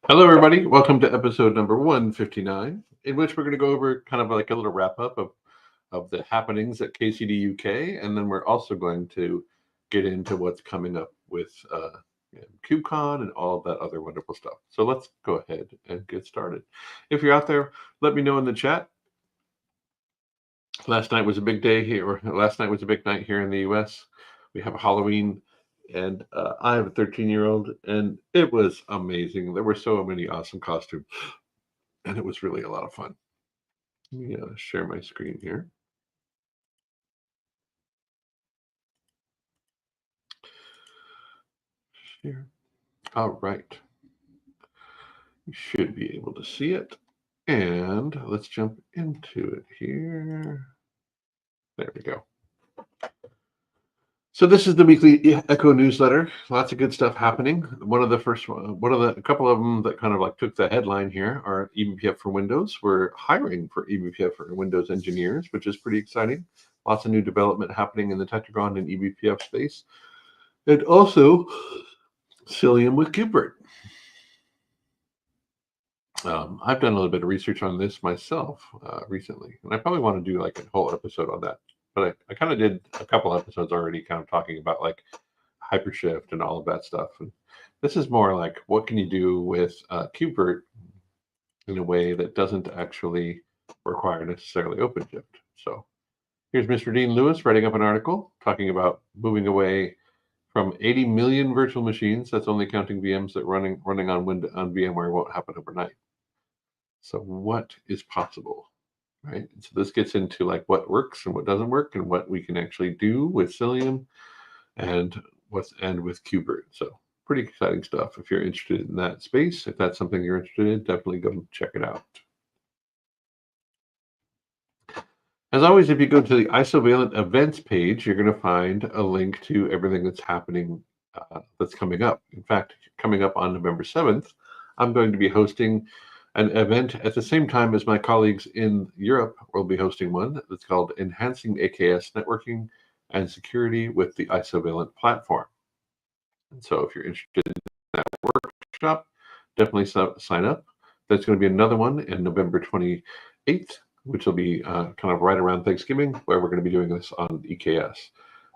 Hello, everybody. Welcome to episode number 159, in which we're going to go over kind of like a little wrap up of the happenings at KCD UK. And then we're also going to get into what's coming up with KubeCon and all of that other wonderful stuff. So let's go ahead and get started. If you're out there, let me know in the chat. Last night was a big day here, or last night was a big night here in the US. We have Halloween, and I have a 13-year-old, and it was amazing. There were so many awesome costumes, and it was really a lot of fun. Let me share my screen here. Share. All right. You should be able to see it. And let's jump into it here. There we go. So this is the weekly eCHO newsletter. Lots of good stuff happening. A couple of them that kind of like took the headline here are eBPF for Windows. We're hiring for eBPF for Windows engineers, which is pretty exciting. Lots of new development happening in the Tetragon and eBPF space. And also Cilium with KubeCon. I've done a little bit of research on this myself recently, and I probably want to do like a whole episode on that. But I kind of did a couple episodes already kind of talking about like Hypershift and all of that stuff. And this is more like what can you do with KubeCon in a way that doesn't actually require necessarily OpenShift. So here's Mr. Dean Lewis writing up an article talking about moving away from 80 million virtual machines. That's only counting VMs that running on VMware won't happen overnight. So what is possible, right? And so this gets into like what works and what doesn't work and what we can actually do with Cilium and with KubeCon. So pretty exciting stuff. If you're interested in that space, if that's something you're interested in, definitely go check it out. As always, if you go to the Isovalent events page, you're going to find a link to everything that's happening that's coming up. In fact, coming up on November 7th, I'm going to be hosting an event at the same time as my colleagues in Europe will be hosting one that's called Enhancing AKS Networking and Security with the Isovalent Platform. And so if you're interested in that workshop, definitely sign up. There's going to be another one in November 28th, which will be kind of right around Thanksgiving, where we're going to be doing this on EKS.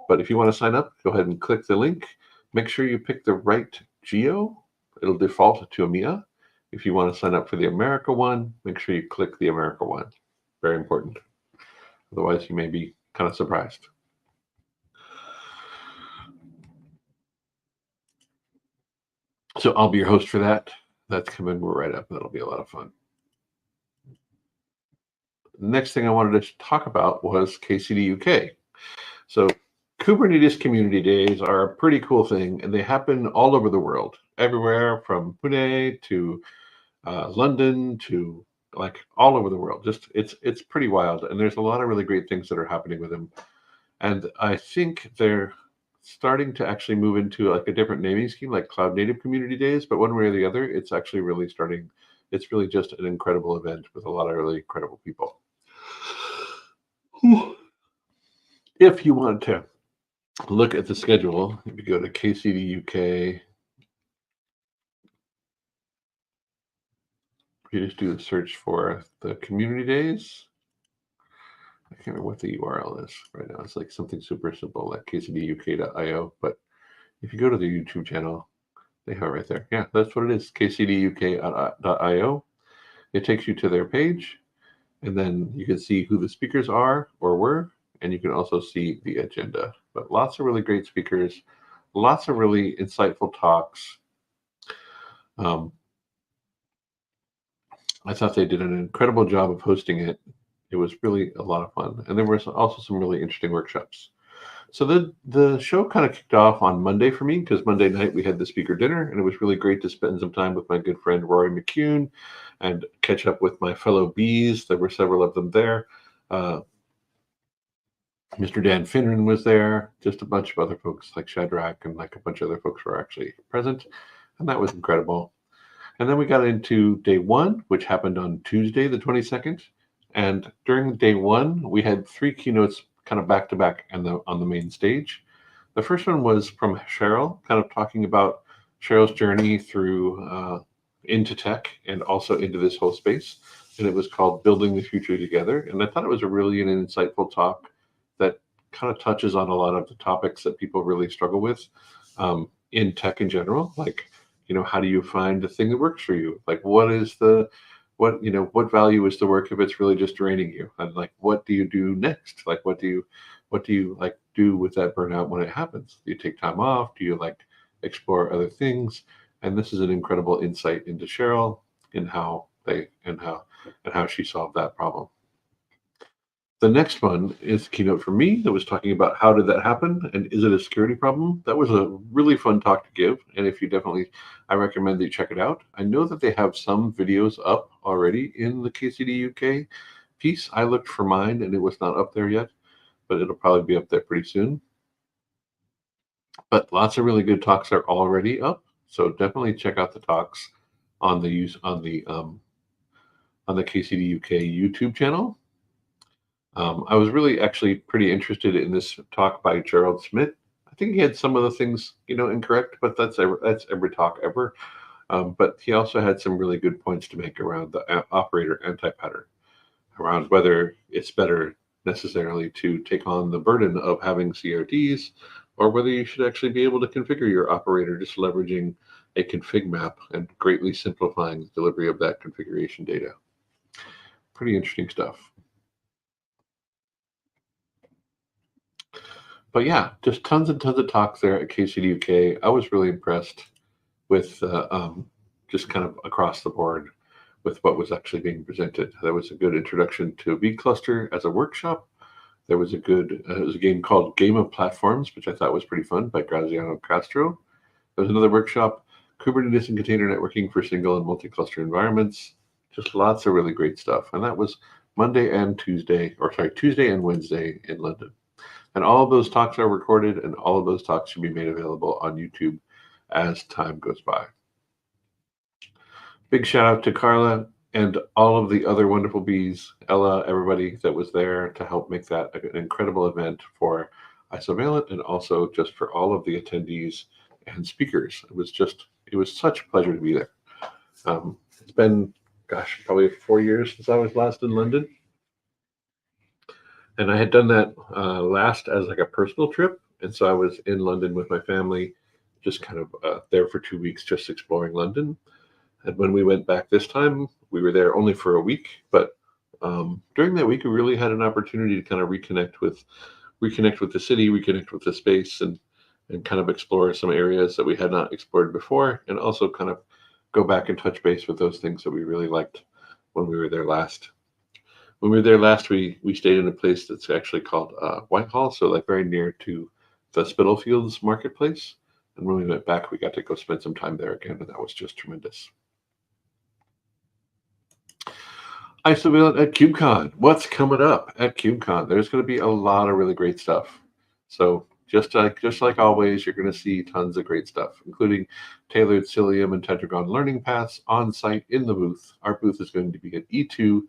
But if you want to sign up, go ahead and click the link. Make sure you pick the right geo. It'll default to EMEA. If you want to sign up for the America one, make sure you click the America one. Very important. Otherwise, you may be kind of surprised. So I'll be your host for that. That's coming right up. That'll be a lot of fun. Next thing I wanted to talk about was KCD UK. So Kubernetes community days are a pretty cool thing, and they happen all over the world, everywhere from Pune to London to like all over the world. Just it's pretty wild, and there's a lot of really great things that are happening with them. And I think they're starting to actually move into like a different naming scheme, like Cloud Native Community Days. But one way or the other, it's actually really starting. It's really just an incredible event with a lot of really incredible people. If you want to look at the schedule, if you go to KCD UK, you just do the search for the community days. I can't remember what the URL is right now. It's like something super simple, like kcduk.io. But if you go to the YouTube channel, they have it right there. Yeah, that's what it is, kcduk.io. It takes you to their page, and then you can see who the speakers are or were, and you can also see the agenda. But lots of really great speakers, lots of really insightful talks. I thought they did an incredible job of hosting it. It was really a lot of fun. And there was also some really interesting workshops. So the show kind of kicked off on Monday for me, because Monday night we had the speaker dinner, and it was really great to spend some time with my good friend Rory McCune and catch up with my fellow bees. There were several of them there. Mr. Dan Finran was there, just a bunch of other folks like Shadrach and like a bunch of other folks were actually present, and that was incredible. And then we got into day one, which happened on Tuesday, the 22nd. And during day one, we had three keynotes kind of back to back on the main stage. The first one was from Cheryl, kind of talking about Cheryl's journey through into tech and also into this whole space. And it was called Building the Future Together. And I thought it was a really an insightful talk that kind of touches on a lot of the topics that people really struggle with in tech in general. Like, how do you find the thing that works for you? Like, what value is the work if it's really just draining you? And like, what do you do next? Like, what do you like do with that burnout when it happens? Do you take time off? Do you like explore other things? And this is an incredible insight into Cheryl and how she solved that problem. The next one is a keynote for me that was talking about how did that happen and is it a security problem? That was a really fun talk to give. And I recommend that you check it out. I know that they have some videos up already in the KCD UK piece. I looked for mine and it was not up there yet, but it'll probably be up there pretty soon. But lots of really good talks are already up. So definitely check out the talks on the KCD UK YouTube channel. I was really actually pretty interested in this talk by Gerald Smith. I think he had some of the things, incorrect, but that's every talk ever. But he also had some really good points to make around the operator anti-pattern, around whether it's better necessarily to take on the burden of having CRDs, or whether you should actually be able to configure your operator just leveraging a config map and greatly simplifying the delivery of that configuration data. Pretty interesting stuff. But yeah, just tons and tons of talks there at KCD UK. I was really impressed with just kind of across the board with what was actually being presented. There was a good introduction to vCluster as a workshop. There was it was a game called Game of Platforms, which I thought was pretty fun by Graziano Castro. There was another workshop, Kubernetes and Container Networking for Single and Multi-Cluster Environments. Just lots of really great stuff. And that was Tuesday and Wednesday in London. And all of those talks are recorded, and all of those talks should be made available on YouTube as time goes by. Big shout out to Carla and all of the other wonderful bees, Ella, everybody that was there to help make that an incredible event for Isovalent, and also just for all of the attendees and speakers. It was such a pleasure to be there. It's been, probably 4 years since I was last in London. And I had done that last as like a personal trip. And so I was in London with my family, just kind of there for 2 weeks, just exploring London. And when we went back this time, we were there only for a week. But during that week, we really had an opportunity to kind of reconnect with the city, reconnect with the space, and kind of explore some areas that we had not explored before, and also kind of go back and touch base with those things that we really liked when we were there last. When we were there last, we stayed in a place that's actually called Whitehall, so like very near to the Spitalfields marketplace. And when we went back, we got to go spend some time there again, and that was just tremendous. Isovalent at KubeCon. What's coming up at KubeCon? There's going to be a lot of really great stuff. So just like always, you're going to see tons of great stuff, including tailored Cilium and Tetragon learning paths on site in the booth. Our booth is going to be at E2.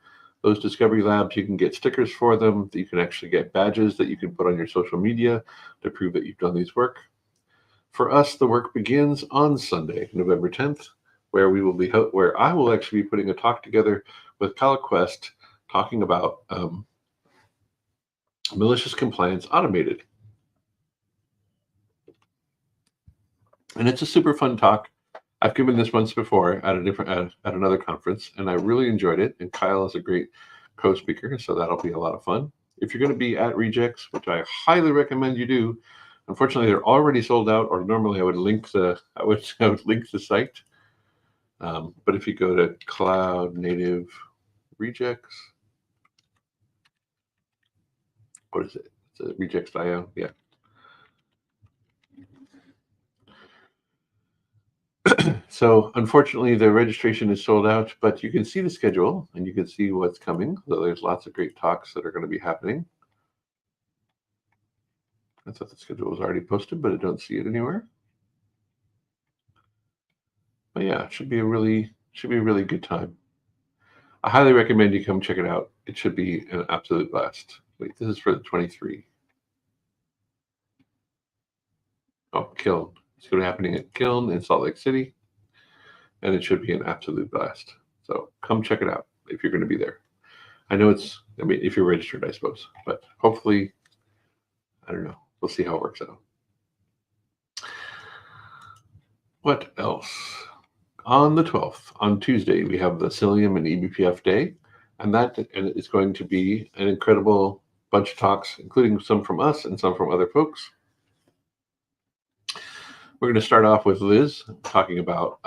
Those Discovery Labs, you can get stickers for them. You can actually get badges that you can put on your social media to prove that you've done these work. For us, the work begins on Sunday, November 10th, where I will actually be putting a talk together with Kyle Quest talking about malicious compliance automated. And it's a super fun talk. I've given this once before at another conference, and I really enjoyed it. And Kyle is a great co-speaker, so that'll be a lot of fun. If you're going to be at Rejects, which I highly recommend you do, unfortunately they're already sold out. Or normally I would link the site, but if you go to Cloud Native Rejects, what is it? It's rejects.io, yeah. So unfortunately, the registration is sold out, but you can see the schedule and you can see what's coming. So there's lots of great talks that are going to be happening. I thought the schedule was already posted, but I don't see it anywhere. But yeah, it should be a really good time. I highly recommend you come check it out. It should be an absolute blast. Wait, this is for the 23. Oh, Kiln. It's going to be happening at Kiln in Salt Lake City. and it should be an absolute blast. So come check it out if you're going to be there. I know if you're registered, I suppose, but hopefully, I don't know. We'll see how it works out. What else? On the 12th, on Tuesday, we have the Cilium and eBPF day, and it's going to be an incredible bunch of talks, including some from us and some from other folks. We're going to start off with Liz talking about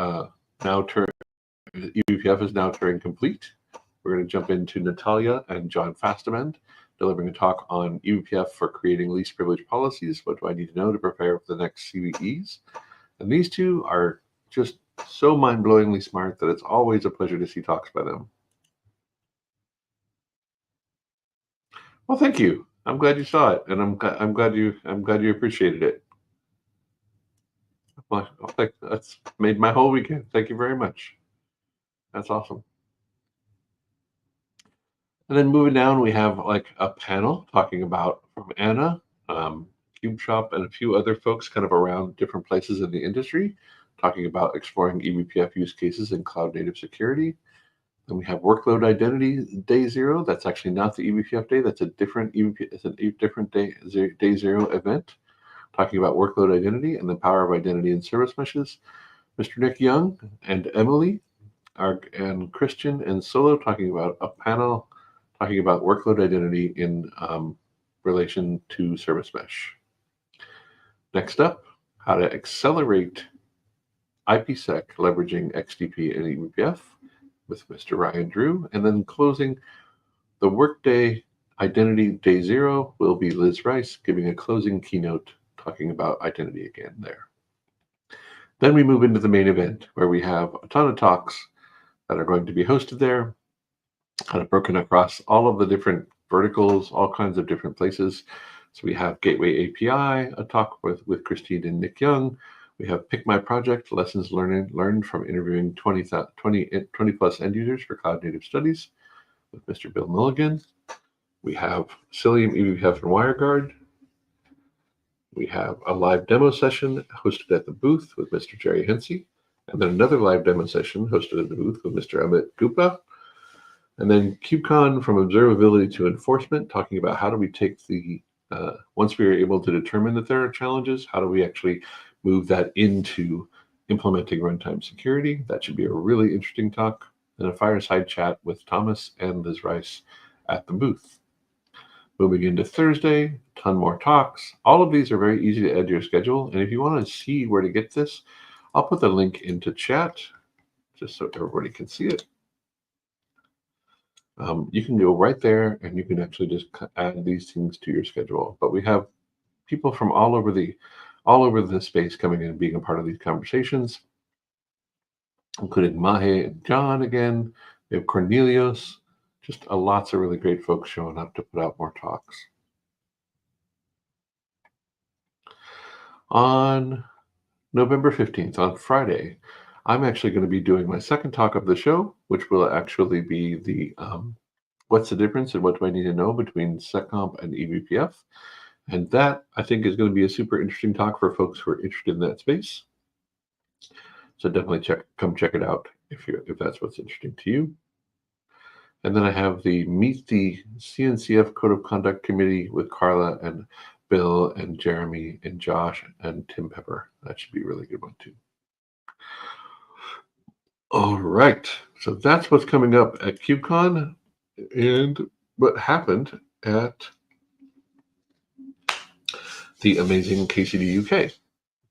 eBPF is now Turing complete. We're going to jump into Natalia and John Fastement delivering a talk on eBPF for creating least privilege policies. What do I need to know to prepare for the next CVEs? And these two are just so mind-blowingly smart that it's always a pleasure to see talks by them. Well, thank you. I'm glad you saw it, and I'm glad you appreciated it. Well, that's made my whole weekend. Thank you very much. That's awesome. And then moving down, we have like a panel talking about from Anna, CubeShop, and a few other folks kind of around different places in the industry, talking about exploring eBPF use cases in cloud native security. Then we have workload identity day 0. That's actually not the eBPF day. That's a different It's a different day 0 event, talking about workload identity and the power of identity in service meshes. Mr. Nick Young and Emily and Christian and Solo talking about a panel talking about workload identity in relation to service mesh. Next up, how to accelerate IPsec leveraging XDP and eBPF with Mr. Ryan Drew. And then closing the Workday Identity Day 0 will be Liz Rice giving a closing keynote talking about identity again there. Then we move into the main event where we have a ton of talks that are going to be hosted there, kind of broken across all of the different verticals, all kinds of different places. So we have Gateway API, a talk with Christine and Nick Young. We have Pick My Project, lessons learned from interviewing 20 plus end users for cloud native studies with Mr. Bill Milligan. We have Cilium, eBPF, and WireGuard. We have a live demo session hosted at the booth with Mr. Jerry Hensey, and then another live demo session hosted at the booth with Mr. Amit Gupta. And then KubeCon from observability to enforcement, talking about how do we take once we are able to determine that there are challenges, how do we actually move that into implementing runtime security? That should be a really interesting talk. And a fireside chat with Thomas and Liz Rice at the booth. Moving into Thursday, a ton more talks. All of these are very easy to add to your schedule. And if you want to see where to get this, I'll put the link into chat just so everybody can see it. You can go right there and you can actually just add these things to your schedule. But we have people from all over the space coming in and being a part of these conversations, including Mahe and John again. We have Cornelius, just lots of really great folks showing up to put out more talks. On November 15th, on Friday, I'm actually going to be doing my second talk of the show, which will actually be the what's the difference and what do I need to know between SecComp and eBPF. And that, I think, is going to be a super interesting talk for folks who are interested in that space. So definitely come check it out if that's what's interesting to you. And then I have the Meet the CNCF Code of Conduct Committee with Carla and Bill and Jeremy and Josh and Tim Pepper. That should be a really good one too. All right, so that's what's coming up at KubeCon and what happened at the amazing KCD UK.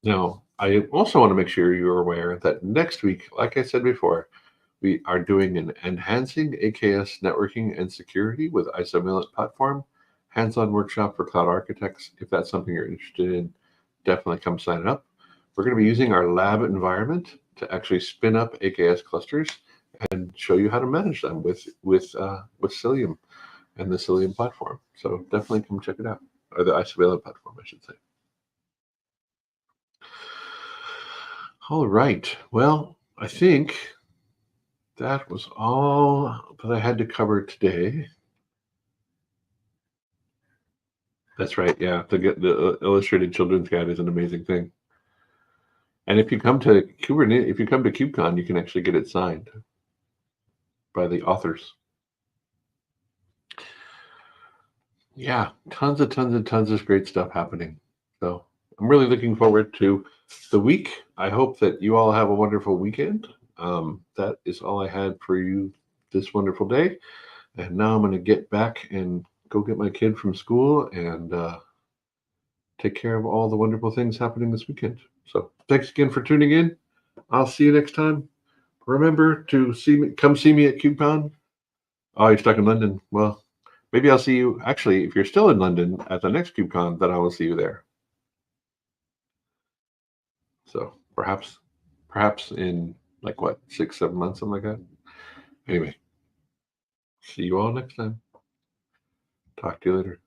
Now, I also want to make sure you're aware that next week, like I said before, we are doing an Enhancing AKS Networking and Security with Isovalent Platform hands-on workshop for cloud architects. If that's something you're interested in, definitely come sign up. We're going to be using our lab environment to actually spin up AKS clusters and show you how to manage them with Cilium and the Cilium platform. So definitely come check it out, or the Isovalent platform, I should say. All right. Well, I think that was all that I had to cover today. That's right. Yeah, the illustrated children's guide is an amazing thing. And if you come to Kubernetes, if you come to KubeCon, you can actually get it signed by the authors. Yeah, tons of great stuff happening. So I'm really looking forward to the week. I hope that you all have a wonderful weekend. That is all I had for you this wonderful day. And now I'm going to get back and go get my kid from school and take care of all the wonderful things happening this weekend. So thanks again for tuning in. I'll see you next time. Remember to come see me at KubeCon. Oh, you're stuck in London. Well, maybe I'll see you. Actually, if you're still in London at the next KubeCon, then I will see you there. So perhaps in like what, 6, 7 months, something like that. Anyway, see you all next time. Talk to you later.